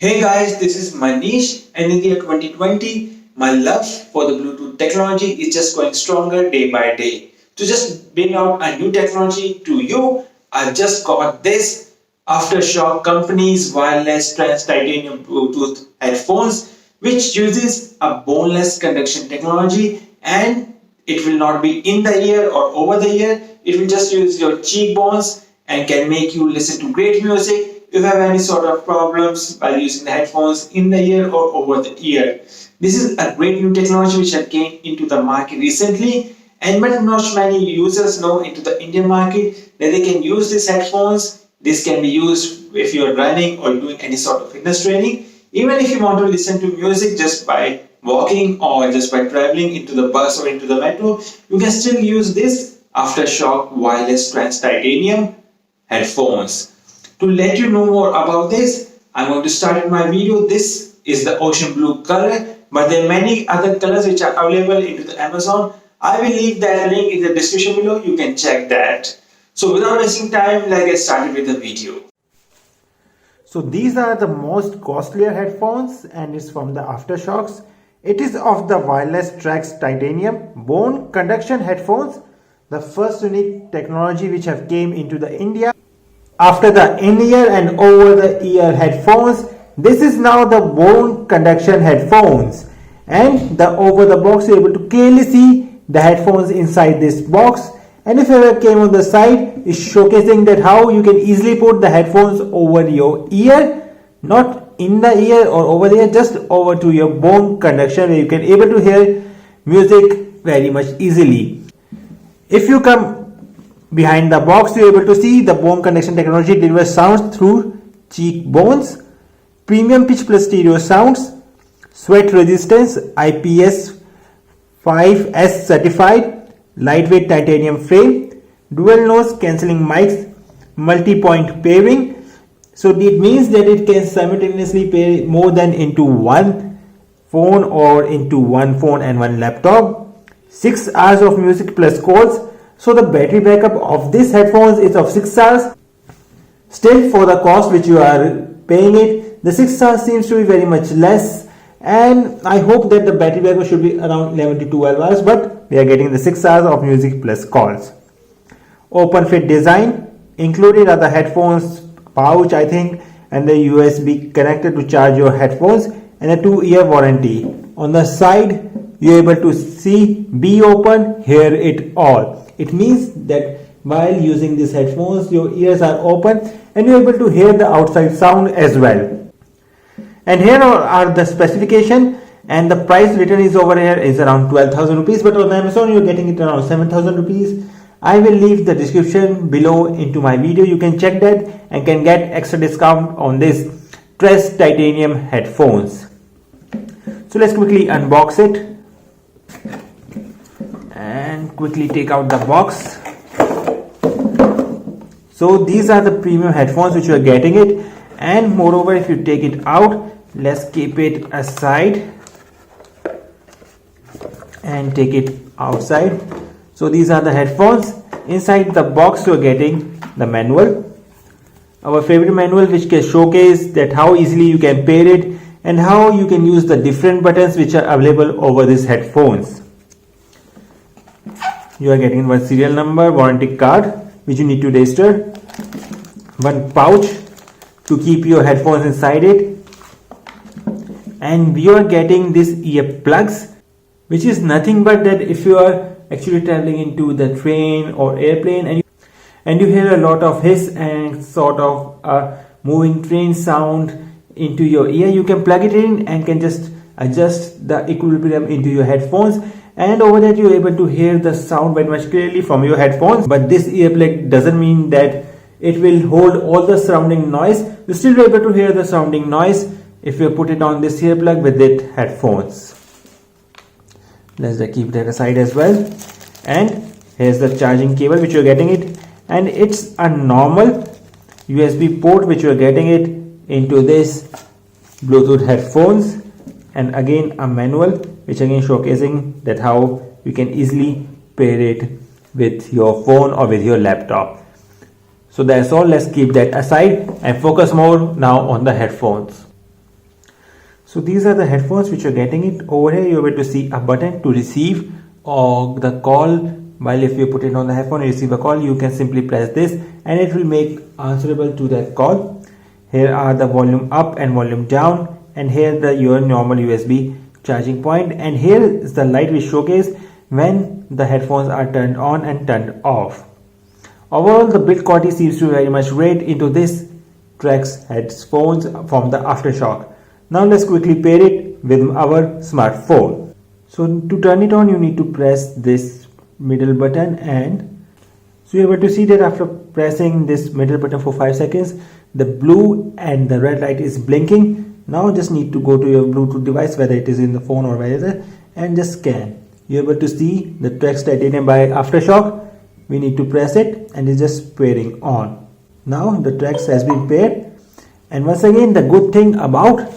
Hey guys, this is Manish, and in the year 2020, my love for the Bluetooth technology is just going stronger day by day. To just bring out a new technology to you, I just got this Aftershock Company's wireless trans titanium Bluetooth headphones, which uses a boneless conduction technology, and it will not be in the ear or over the ear. It will just use your cheekbones and can make you listen to great music if you have any sort of problems while using the headphones in the ear or over the ear. This is a great new technology which had came into the market recently, and but not many users know into the Indian market that they can use these headphones. This can be used if you're running or doing any sort of fitness training. Even if you want to listen to music just by walking or just by traveling into the bus or into the metro, you can still use this Aftershock wireless trans titanium headphones. To let you know more about this, I'm going to start in my video. This is the ocean blue color, but there are many other colors which are available into the Amazon. I will leave that link in the description below. You can check that. So without wasting time, let's get started with the video. So these are the most costlier headphones and it's from the Aftershocks. It is of the wireless Trax titanium bone conduction headphones, the first unique technology which have came into the India. After the in-ear and over-the-ear headphones, this is now the bone conduction headphones, and the over-the-box you're able to clearly see the headphones inside this box. And if you ever came on the side, it's showcasing that how you can easily put the headphones over your ear, not in the ear or over the ear, just over to your bone conduction where you can able to hear music very much easily. If you come behind the box, you're able to see the bone conduction technology delivers sounds through cheekbones, premium pitch plus stereo sounds, sweat resistance, IPS5S certified, lightweight titanium frame, dual noise cancelling mics, multi-point pairing. So it means that it can simultaneously pair more than into one phone or into one phone and one laptop. 6 hours of music plus calls. So the battery backup of this headphones is of 6 hours. Still, for the cost which you are paying it, the 6 hours seems to be very much less, and I hope that the battery backup should be around 11 to 12 hours, but we are getting the 6 hours of music plus calls. Open fit design. Included are the headphones pouch, I think, and the USB connector to charge your headphones, and a 2-year warranty. On the side, you're able to see be open, hear it all. It means that while using these headphones, your ears are open and you're able to hear the outside sound as well. And here are the specification, and the price written is over here is around 12,000 rupees, but on Amazon you're getting it around 7,000 rupees. I will leave the description below into my video. You can check that and can get extra discount on this Trax titanium headphones. So let's quickly unbox it and quickly take out the box. So these are the premium headphones which you are getting it, and moreover, if you take it out, let's keep it aside and take it outside. So these are the headphones. Inside the box you are getting the manual, our favorite manual, which can showcase that how easily you can pair it and how you can use the different buttons which are available over these headphones. You are getting one serial number, warranty card which you need to register, one pouch to keep your headphones inside it, and you are getting these ear plugs, which is nothing but that if you are actually traveling into the train or airplane and you hear a lot of hiss and sort of a moving train sound into your ear, you can plug it in and can just adjust the equilibrium into your headphones, and over that you're able to hear the sound very much clearly from your headphones. But this earplug doesn't mean that it will hold all the surrounding noise. You're still able to hear the surrounding noise if you put it on this earplug with it headphones. Let's keep that aside as well. And here's the charging cable which you're getting it, and it's a normal USB port which you're getting it into this Bluetooth headphones, and again a manual which again showcasing that how you can easily pair it with your phone or with your laptop. So that's all. Let's keep that aside and focus more now on the headphones. So these are the headphones which you're getting it. Over here you're able to see a button to receive or the call. While if you put it on the headphone and receive a call, you can simply press this and it will make answerable to that call. Here are the volume up and volume down, and here your normal USB charging point, and here is the light which showcase when the headphones are turned on and turned off. Overall, the build quality seems to be very much great into this Trex headphones from the Aftershock. Now let's quickly pair it with our smartphone. So to turn it on, you need to press this middle button, and so you're able to see that after pressing this middle button for 5 seconds, the blue and the red light is blinking. Now just need to go to your Bluetooth device, whether it is in the phone or whether, and just scan. You're able to see the Trex Titanium by Aftershock. We need to press it and it's just pairing on. Now the Trex has been paired, and once again the good thing about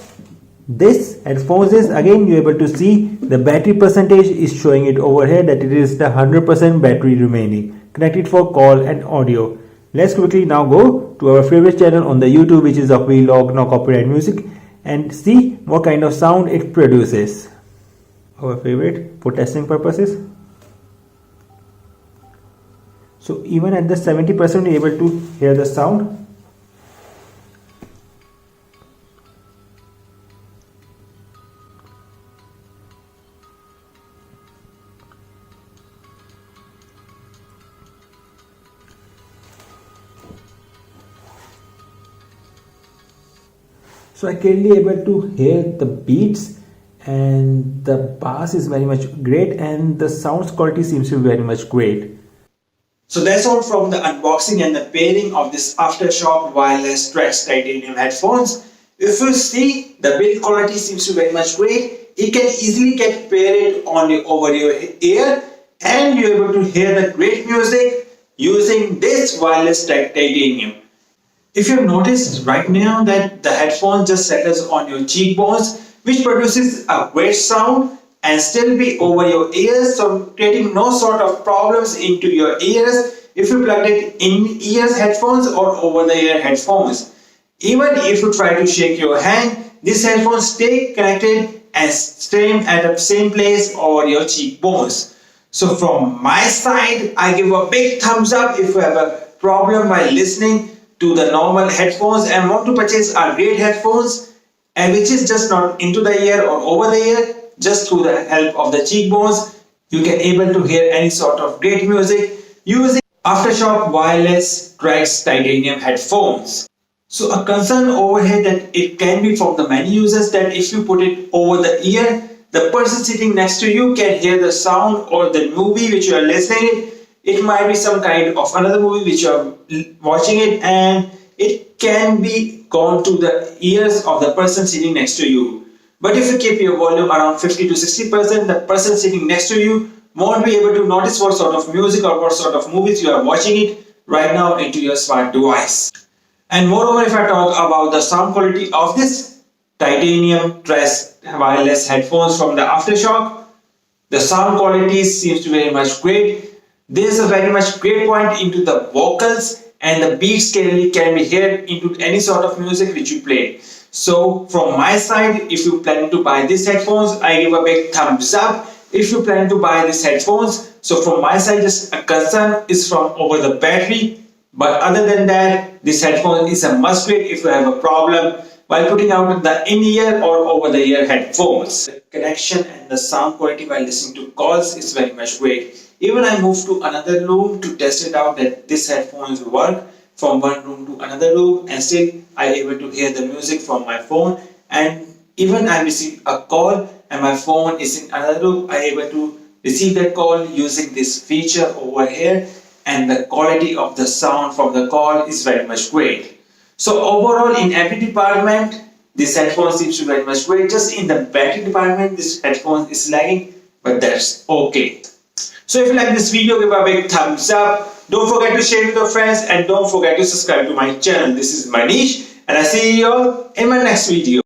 this headphones is again you're able to see the battery percentage is showing it over here that it is the 100% battery remaining, connected for call and audio. Let's quickly now go to our favorite channel on the YouTube, which is of Vlog No Copyright Music, and see what kind of sound it produces. Our favorite for testing purposes. So even at the 70% you're able to hear the sound. So I clearly able to hear the beats, and the bass is very much great, and the sound quality seems to be very much great. So that's all from the unboxing and the pairing of this Aftershock wireless Trex Titanium headphones. If you see, the build quality seems to be very much great. It can easily get paired over your ear, and you're able to hear the great music using this wireless titanium. If you've noticed right now that the headphone just settles on your cheekbones, which produces a great sound and still be over your ears, so creating no sort of problems into your ears if you plugged it in ears headphones or over the ear headphones. Even if you try to shake your hand, these headphones stay connected and stay at the same place over your cheekbones. So from my side, I give a big thumbs up if you have a problem while listening to the normal headphones and want to purchase a great headphones, and which is just not into the ear or over the ear, just through the help of the cheekbones, you can able to hear any sort of great music using Aftershock wireless Trex Titanium headphones. So a concern over here that it can be from the many users that if you put it over the ear, the person sitting next to you can hear the sound or the movie which you are listening. It might be some kind of another movie which you are watching it, and it can be gone to the ears of the person sitting next to you. But if you keep your volume around 50 to 60%, the person sitting next to you won't be able to notice what sort of music or what sort of movies you are watching it right now into your smart device. And moreover, if I talk about the sound quality of this titanium Trex wireless headphones from the Aftershock, the sound quality seems to be very much great. There is a very much great point into the vocals, and the beats can be heard into any sort of music which you play. So from my side, if you plan to buy these headphones, I give a big thumbs up. If you plan to buy these headphones, so from my side, just a concern is from over the battery. But other than that, this headphone is a must get if you have a problem while putting out the in-ear or over-the-ear headphones. The connection and the sound quality while listening to calls is very much great. Even I moved to another room to test it out that this headphones work from one room to another room, and still I able to hear the music from my phone. And even I receive a call and my phone is in another room, I able to receive that call using this feature over here, and the quality of the sound from the call is very much great. So overall, in every department, this headphone seems to be very much great. Just in the battery department, this headphone is lagging, but that's okay. So if you like this video, give a big thumbs up. Don't forget to share with your friends, and don't forget to subscribe to my channel. This is Manish, and I see you all in my next video.